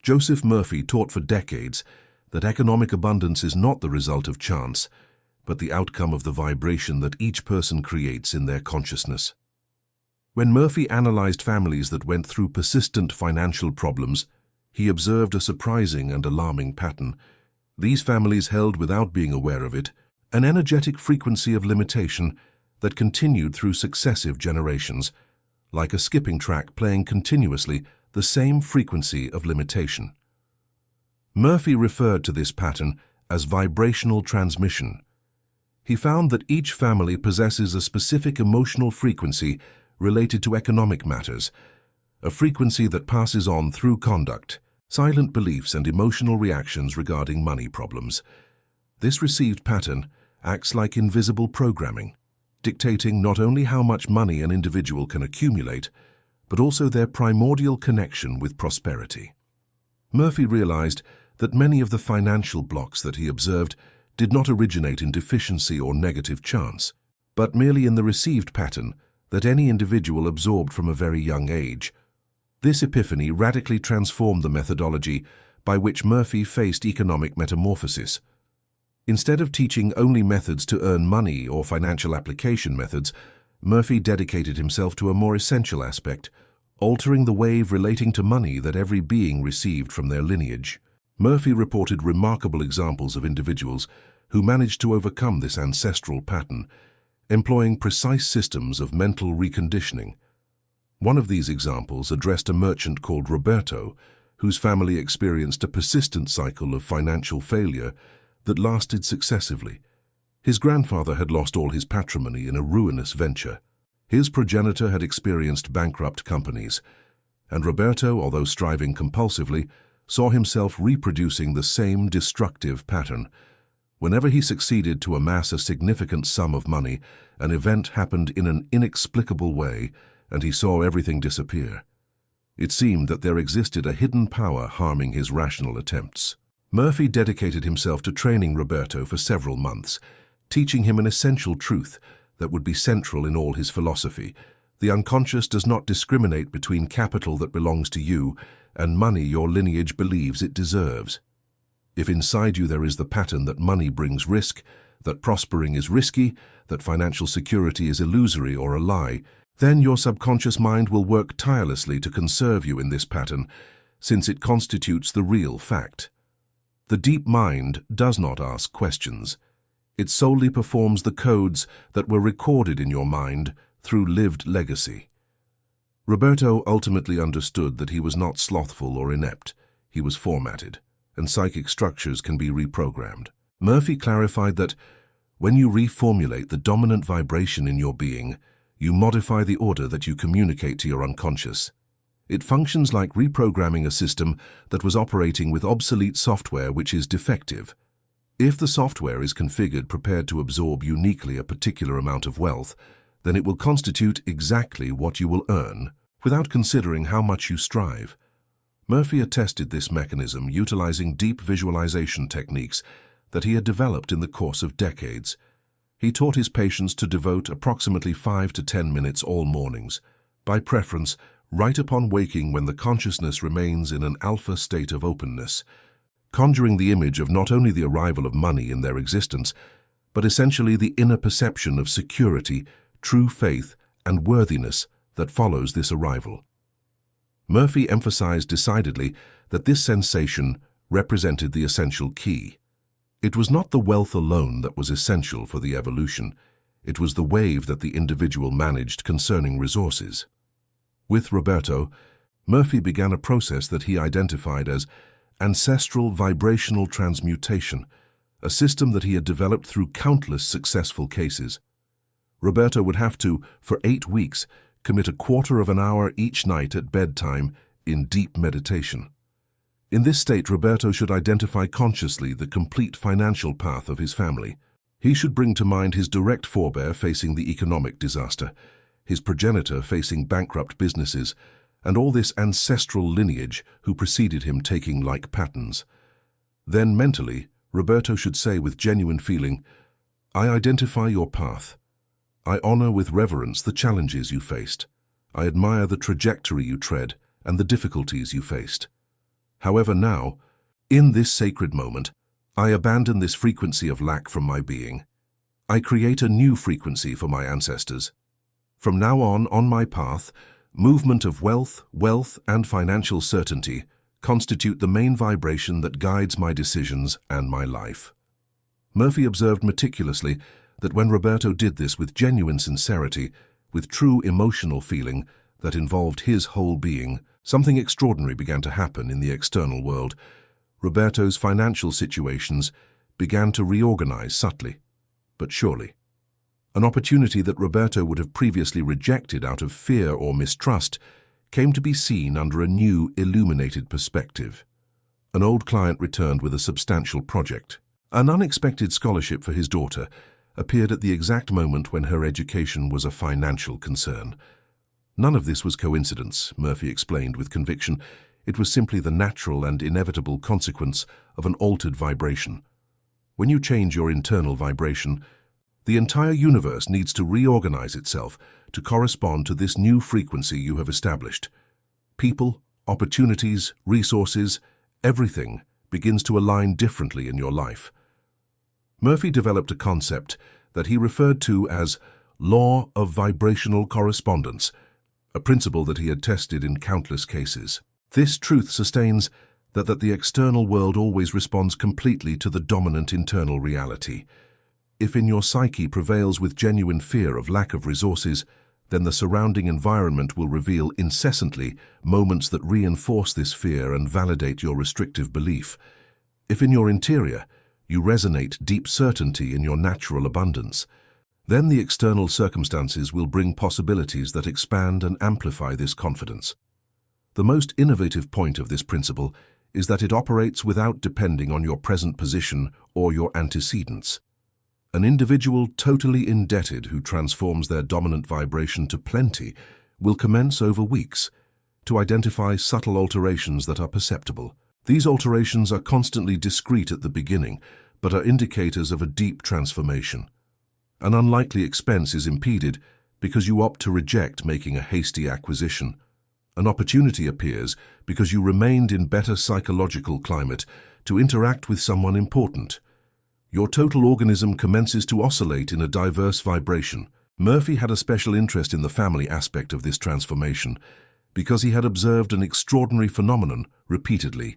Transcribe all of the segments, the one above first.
Joseph Murphy taught for decades that economic abundance is not the result of chance, but the outcome of the vibration that each person creates in their consciousness. When Murphy analyzed families that went through persistent financial problems, he observed a surprising and alarming pattern. These families held, without being aware of it, an energetic frequency of limitation that continued through successive generations, like a skipping track playing continuously the same frequency of limitation. Murphy referred to this pattern as vibrational transmission. He found that each family possesses a specific emotional frequency related to economic matters, a frequency that passes on through conduct, silent beliefs, and emotional reactions regarding money problems. This received pattern acts like invisible programming, dictating not only how much money an individual can accumulate, but also their primordial connection with prosperity. Murphy realized that many of the financial blocks that he observed did not originate in deficiency or negative chance, but merely in the received pattern that any individual absorbed from a very young age. This epiphany radically transformed the methodology by which Murphy faced economic metamorphosis. Instead of teaching only methods to earn money or financial application methods, Murphy dedicated himself to a more essential aspect, altering the wave relating to money that every being received from their lineage. Murphy reported remarkable examples of individuals who managed to overcome this ancestral pattern, employing precise systems of mental reconditioning. One of these examples addressed a merchant called Roberto, whose family experienced a persistent cycle of financial failure that lasted successively. His grandfather had lost all his patrimony in a ruinous venture. His progenitor had experienced bankrupt companies, and Roberto, although striving compulsively, saw himself reproducing the same destructive pattern. Whenever he succeeded to amass a significant sum of money, an event happened in an inexplicable way, and he saw everything disappear. It seemed that there existed a hidden power harming his rational attempts. Murphy dedicated himself to training Roberto for several months, teaching him an essential truth that would be central in all his philosophy. The unconscious does not discriminate between capital that belongs to you and money your lineage believes it deserves. If inside you there is the pattern that money brings risk, that prospering is risky, that financial security is illusory or a lie, then your subconscious mind will work tirelessly to conserve you in this pattern, since it constitutes the real fact. The deep mind does not ask questions. It solely performs the codes that were recorded in your mind through lived legacy. Roberto ultimately understood that he was not slothful or inept. He was formatted, and psychic structures can be reprogrammed. Murphy clarified that when you reformulate the dominant vibration in your being, you modify the order that you communicate to your unconscious. It functions like reprogramming a system that was operating with obsolete software which is defective. If the software is configured prepared to absorb uniquely a particular amount of wealth, then it will constitute exactly what you will earn, without considering how much you strive. Murphy attested this mechanism utilizing deep visualization techniques that he had developed in the course of decades. He taught his patients to devote approximately 5 to 10 minutes all mornings, by preference right upon waking when the consciousness remains in an alpha state of openness, conjuring the image of not only the arrival of money in their existence, but essentially the inner perception of security, true faith, and worthiness that follows this arrival. Murphy emphasized decidedly that this sensation represented the essential key. It was not the wealth alone that was essential for the evolution. It was the wave that the individual managed concerning resources. With Roberto, Murphy began a process that he identified as Ancestral Vibrational Transmutation, a system that he had developed through countless successful cases. Roberto would have to, for 8 weeks, commit a quarter of an hour each night at bedtime in deep meditation. In this state, Roberto should identify consciously the complete financial path of his family. He should bring to mind his direct forebear facing the economic disaster, his progenitor facing bankrupt businesses, and all this ancestral lineage who preceded him taking like patterns. Then mentally, Roberto should say with genuine feeling, "I identify your path. I honor with reverence the challenges you faced. I admire the trajectory you tread and the difficulties you faced. However now, in this sacred moment, I abandon this frequency of lack from my being. I create a new frequency for my ancestors. From now on my path, movement of wealth, and financial certainty constitute the main vibration that guides my decisions and my life. Murphy observed meticulously that when Roberto did this with genuine sincerity, with true emotional feeling that involved his whole being, something extraordinary began to happen in the external world. Roberto's financial situations began to reorganize subtly, but surely. An opportunity that Roberto would have previously rejected out of fear or mistrust came to be seen under a new, illuminated perspective. An old client returned with a substantial project. An unexpected scholarship for his daughter appeared at the exact moment when her education was a financial concern. None of this was coincidence, Murphy explained with conviction. It was simply the natural and inevitable consequence of an altered vibration. When you change your internal vibration, the entire universe needs to reorganize itself to correspond to this new frequency you have established. People, opportunities, resources, everything begins to align differently in your life. Murphy developed a concept that he referred to as Law of Vibrational Correspondence, a principle that he had tested in countless cases. This truth sustains that the external world always responds completely to the dominant internal reality. If in your psyche prevails with genuine fear of lack of resources, then the surrounding environment will reveal incessantly moments that reinforce this fear and validate your restrictive belief. If in your interior you resonate deep certainty in your natural abundance, then the external circumstances will bring possibilities that expand and amplify this confidence. The most innovative point of this principle is that it operates without depending on your present position or your antecedents. An individual totally indebted who transforms their dominant vibration to plenty will commence over weeks to identify subtle alterations that are perceptible. These alterations are constantly discreet at the beginning, but are indicators of a deep transformation. An unlikely expense is impeded because you opt to reject making a hasty acquisition. An opportunity appears because you remained in better psychological climate to interact with someone important. Your total organism commences to oscillate in a diverse vibration. Murphy had a special interest in the family aspect of this transformation because he had observed an extraordinary phenomenon repeatedly.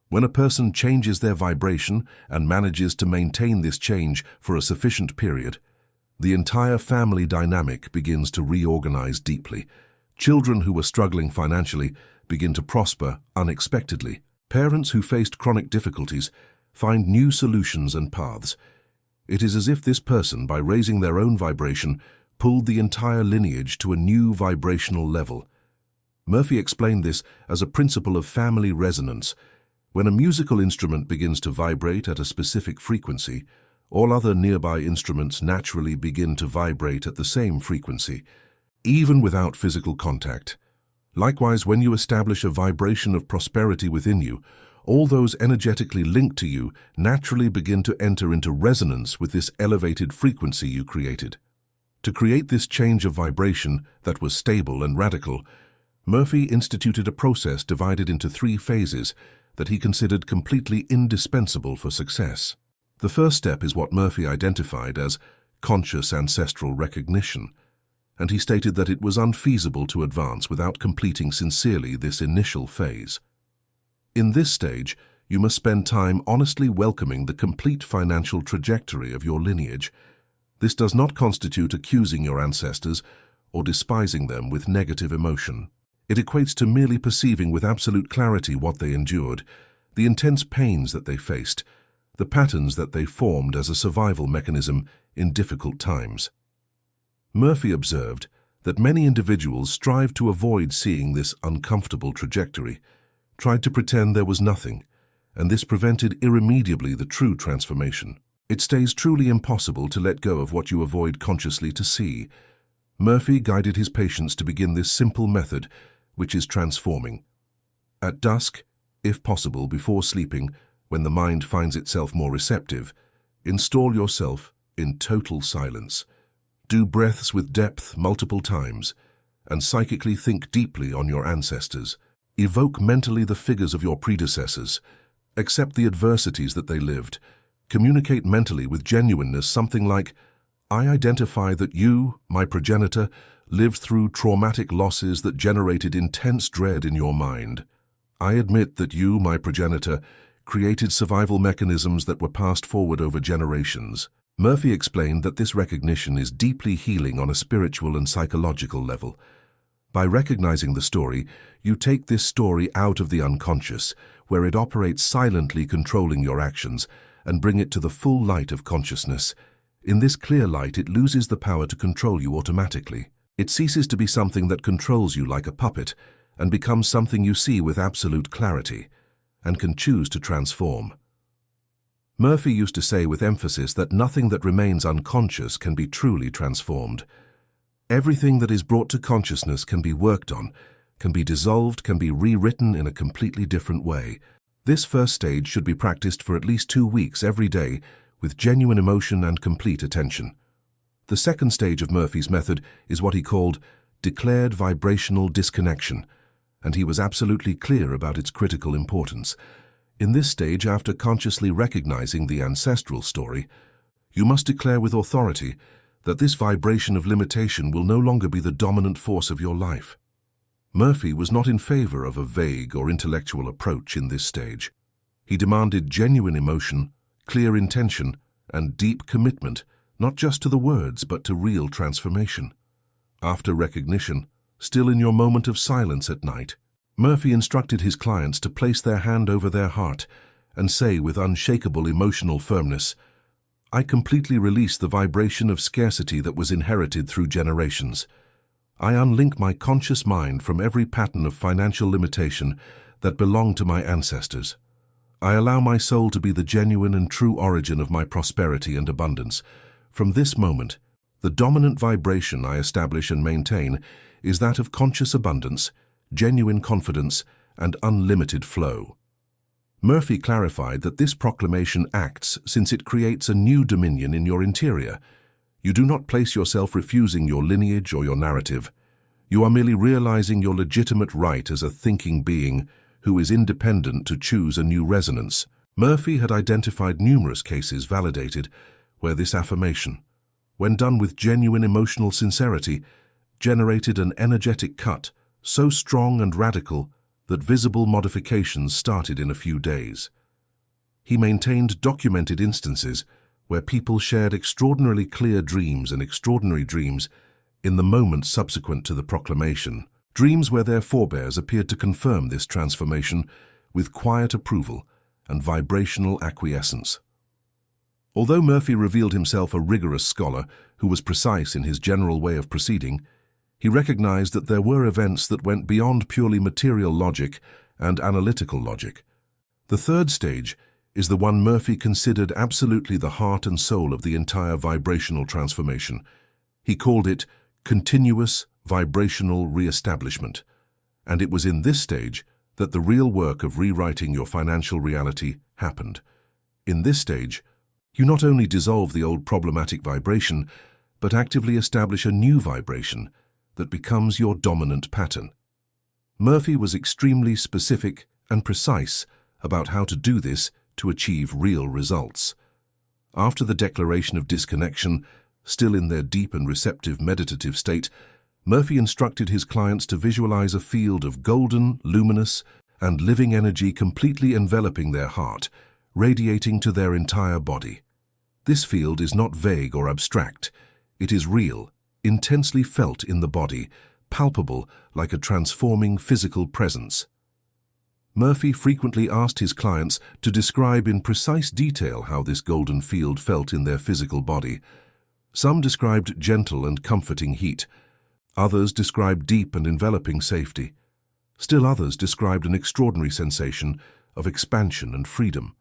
When a person changes their vibration and manages to maintain this change for a sufficient period, the entire family dynamic begins to reorganize deeply. Children who were struggling financially begin to prosper unexpectedly. Parents who faced chronic difficulties find new solutions and paths. It is as if this person, by raising their own vibration, pulled the entire lineage to a new vibrational level. Murphy explained this as a principle of family resonance. When a musical instrument begins to vibrate at a specific frequency, all other nearby instruments naturally begin to vibrate at the same frequency, even without physical contact. Likewise, when you establish a vibration of prosperity within you, all those energetically linked to you naturally begin to enter into resonance with this elevated frequency you created. To create this change of vibration that was stable and radical, Murphy instituted a process divided into 3 phases that he considered completely indispensable for success. The first step is what Murphy identified as conscious ancestral recognition, and he stated that it was unfeasible to advance without completing sincerely this initial phase. In this stage, you must spend time honestly welcoming the complete financial trajectory of your lineage. This does not constitute accusing your ancestors or despising them with negative emotion. It equates to merely perceiving with absolute clarity what they endured, the intense pains that they faced, the patterns that they formed as a survival mechanism in difficult times. Murphy observed that many individuals strive to avoid seeing this uncomfortable trajectory, tried to pretend there was nothing, and this prevented irremediably the true transformation. It stays truly impossible to let go of what you avoid consciously to see. Murphy guided his patients to begin this simple method, which is transforming. At dusk, if possible before sleeping, when the mind finds itself more receptive, install yourself in total silence. Do breaths with depth multiple times, and psychically think deeply on your ancestors. Evoke mentally the figures of your predecessors. Accept the adversities that they lived. Communicate mentally with genuineness something like, I identify that you, my progenitor, lived through traumatic losses that generated intense dread in your mind. I admit that you, my progenitor, created survival mechanisms that were passed forward over generations. Murphy explained that this recognition is deeply healing on a spiritual and psychological level. By recognizing the story, you take this story out of the unconscious, where it operates silently controlling your actions, and bring it to the full light of consciousness. In this clear light, it loses the power to control you automatically. It ceases to be something that controls you like a puppet, and becomes something you see with absolute clarity, and can choose to transform. Murphy used to say with emphasis that nothing that remains unconscious can be truly transformed. Everything that is brought to consciousness can be worked on, can be dissolved, can be rewritten in a completely different way. This first stage should be practiced for at least 2 weeks every day with genuine emotion and complete attention. The second stage of Murphy's method is what he called declared vibrational disconnection, and he was absolutely clear about its critical importance. In this stage, after consciously recognizing the ancestral story, you must declare with authority that this vibration of limitation will no longer be the dominant force of your life. Murphy was not in favor of a vague or intellectual approach in this stage. He demanded genuine emotion, clear intention, and deep commitment, not just to the words but to real transformation. After recognition, still in your moment of silence at night, Murphy instructed his clients to place their hand over their heart and say with unshakable emotional firmness, I completely release the vibration of scarcity that was inherited through generations. I unlink my conscious mind from every pattern of financial limitation that belonged to my ancestors. I allow my soul to be the genuine and true origin of my prosperity and abundance. From this moment, the dominant vibration I establish and maintain is that of conscious abundance, genuine confidence, and unlimited flow. Murphy clarified that this proclamation acts since it creates a new dominion in your interior. You do not place yourself refusing your lineage or your narrative. You are merely realizing your legitimate right as a thinking being who is independent to choose a new resonance. Murphy had identified numerous cases validated where this affirmation, when done with genuine emotional sincerity, generated an energetic cut so strong and radical that visible modifications started in a few days. He maintained documented instances where people shared extraordinarily clear dreams and extraordinary dreams in the moments subsequent to the proclamation, dreams where their forebears appeared to confirm this transformation with quiet approval and vibrational acquiescence. Although Murphy revealed himself a rigorous scholar who was precise in his general way of proceeding, he recognized that there were events that went beyond purely material logic and analytical logic. The third stage is the one Murphy considered absolutely the heart and soul of the entire vibrational transformation. He called it continuous vibrational re-establishment, and it was in this stage that the real work of rewriting your financial reality happened. In this stage, you not only dissolve the old problematic vibration, but actively establish a new vibration that becomes your dominant pattern. Murphy was extremely specific and precise about how to do this to achieve real results. After the declaration of disconnection, still in their deep and receptive meditative state, Murphy instructed his clients to visualize a field of golden, luminous, and living energy completely enveloping their heart, radiating to their entire body. This field is not vague or abstract. It is real, intensely felt in the body, palpable like a transforming physical presence. Murphy frequently asked his clients to describe in precise detail how this golden field felt in their physical body. Some described gentle and comforting heat. Others described deep and enveloping safety. Still others described an extraordinary sensation of expansion and freedom.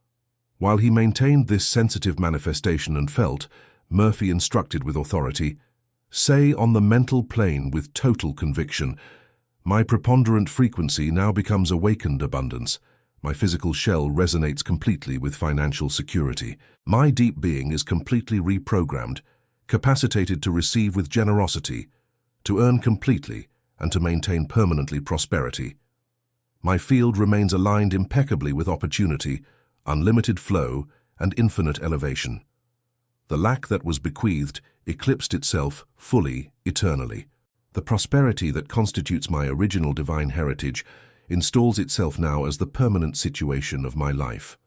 While he maintained this sensitive manifestation and felt, Murphy instructed with authority, say on the mental plane with total conviction, my preponderant frequency now becomes awakened abundance. My physical shell resonates completely with financial security. My deep being is completely reprogrammed, capacitated to receive with generosity, to earn completely, and to maintain permanently prosperity. My field remains aligned impeccably with opportunity, unlimited flow, and infinite elevation. The lack that was bequeathed eclipsed itself fully, eternally. The prosperity that constitutes my original divine heritage installs itself now as the permanent situation of my life.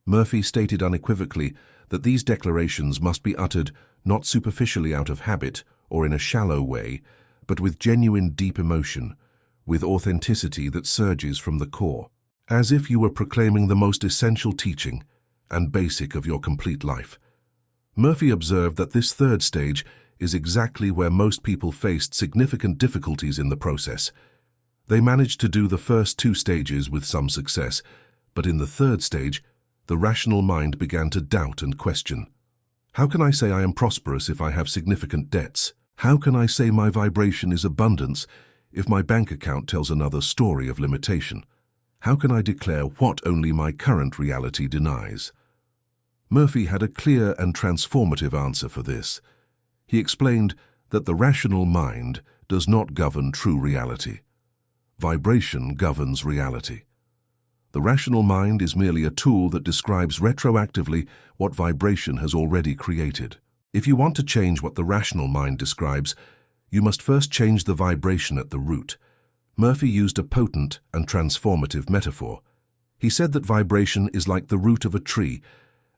Murphy stated unequivocally that these declarations must be uttered not superficially out of habit or in a shallow way, but with genuine deep emotion, with authenticity that surges from the core, as if you were proclaiming the most essential teaching and basic of your complete life. Murphy observed that this third stage is exactly where most people faced significant difficulties in the process. They managed to do the first two stages with some success, but in the third stage, the rational mind began to doubt and question. How can I say I am prosperous if I have significant debts? How can I say my vibration is abundance if my bank account tells another story of limitation? How can I declare what only my current reality denies? Murphy had a clear and transformative answer for this. He explained that the rational mind does not govern true reality. Vibration governs reality. The rational mind is merely a tool that describes retroactively what vibration has already created. If you want to change what the rational mind describes, you must first change the vibration at the root. Murphy used a potent and transformative metaphor. He said that vibration is like the root of a tree,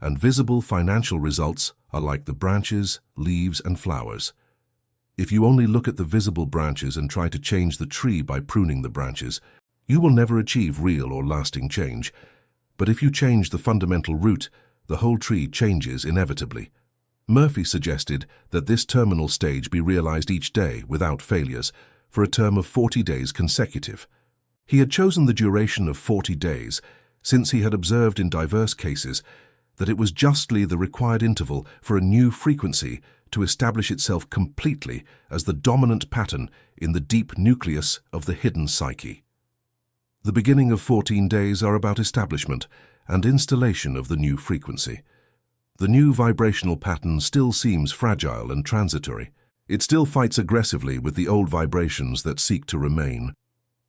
and visible financial results are like the branches, leaves, and flowers. If you only look at the visible branches and try to change the tree by pruning the branches, you will never achieve real or lasting change. But if you change the fundamental root, the whole tree changes inevitably. Murphy suggested that this terminal stage be realized each day without failures for a term of 40 days consecutive. He had chosen the duration of 40 days since he had observed in diverse cases that it was justly the required interval for a new frequency to establish itself completely as the dominant pattern in the deep nucleus of the hidden psyche. The beginning of 14 days are about establishment and installation of the new frequency. The new vibrational pattern still seems fragile and transitory. It still fights aggressively with the old vibrations that seek to remain.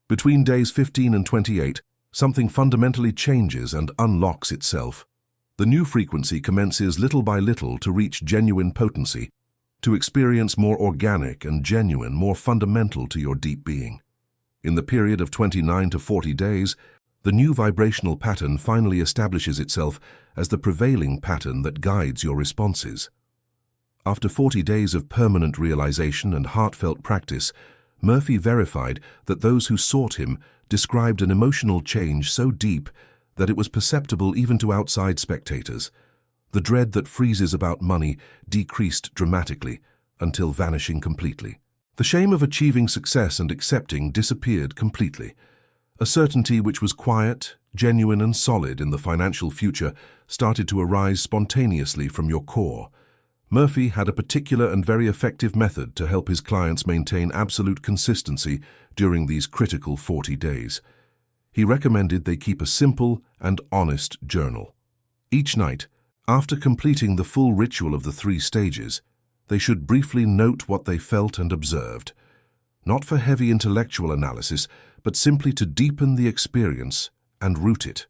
Between days 15 and 28, something fundamentally changes and unlocks itself. The new frequency commences little by little to reach genuine potency, to experience more organic and genuine, more fundamental to your deep being. In the period of 29 to 40 days, the new vibrational pattern finally establishes itself as the prevailing pattern that guides your responses. After 40 days of permanent realization and heartfelt practice, Murphy verified that those who sought him described an emotional change so deep that it was perceptible even to outside spectators. The dread that freezes about money decreased dramatically until vanishing completely. The shame of achieving success and accepting disappeared completely. A certainty which was quiet, genuine, and solid in the financial future started to arise spontaneously from your core. Murphy had a particular and very effective method to help his clients maintain absolute consistency during these critical 40 days. He recommended they keep a simple and honest journal. Each night, after completing the full ritual of the 3 stages, they should briefly note what they felt and observed, not for heavy intellectual analysis, but simply to deepen the experience and root it.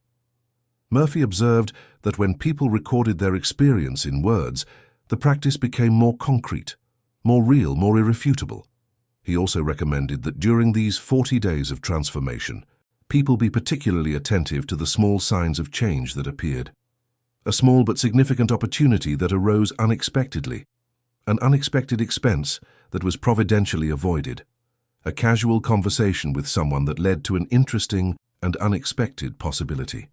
Murphy observed that when people recorded their experience in words, the practice became more concrete, more real, more irrefutable. He also recommended that during these 40 days of transformation, people be particularly attentive to the small signs of change that appeared. A small but significant opportunity that arose unexpectedly, an unexpected expense that was providentially avoided, a casual conversation with someone that led to an interesting and unexpected possibility.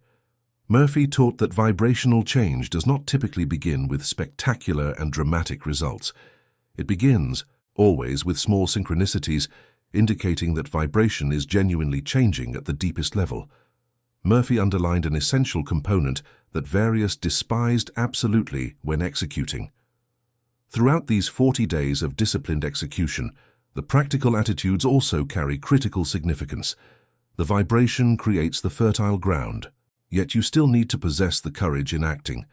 Murphy taught that vibrational change does not typically begin with spectacular and dramatic results. It begins, always, with small synchronicities, indicating that vibration is genuinely changing at the deepest level. Murphy underlined an essential component that various despised absolutely when executing. Throughout these 40 days of disciplined execution, the practical attitudes also carry critical significance. The vibration creates the fertile ground, yet you still need to possess the courage in acting.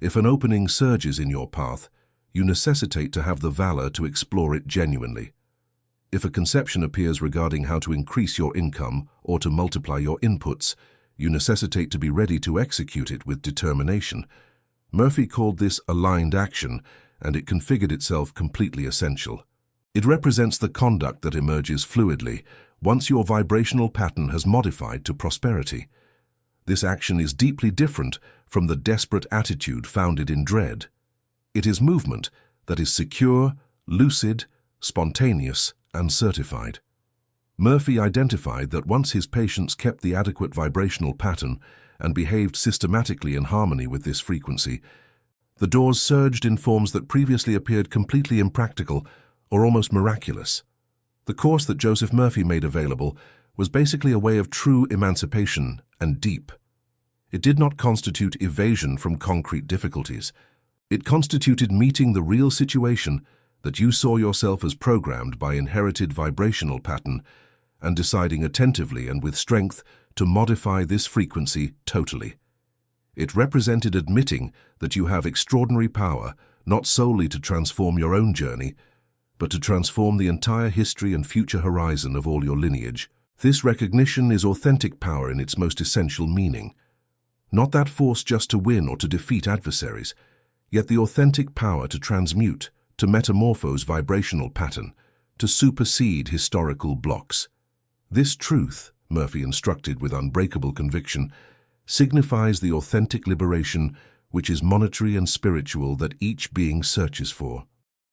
If an opening surges in your path, you necessitate to have the valor to explore it genuinely. If a conception appears regarding how to increase your income or to multiply your inputs, you necessitate to be ready to execute it with determination. Murphy called this aligned action, and it configured itself completely essential. It represents the conduct that emerges fluidly once your vibrational pattern has modified to prosperity. This action is deeply different from the desperate attitude founded in dread. It is movement that is secure, lucid, spontaneous, and certified. Murphy identified that once his patients kept the adequate vibrational pattern and behaved systematically in harmony with this frequency, the doors surged in forms that previously appeared completely impractical or almost miraculous. The course that Joseph Murphy made available was basically a way of true emancipation and deep. It did not constitute evasion from concrete difficulties. It constituted meeting the real situation that you saw yourself as programmed by inherited vibrational pattern and deciding attentively and with strength to modify this frequency totally. It represented admitting that you have extraordinary power not solely to transform your own journey, but to transform the entire history and future horizon of all your lineage. This recognition is authentic power in its most essential meaning. Not that force just to win or to defeat adversaries, yet the authentic power to transmute, to metamorphose vibrational pattern, to supersede historical blocks. This truth, Murphy instructed with unbreakable conviction, signifies the authentic liberation which is monetary and spiritual that each being searches for.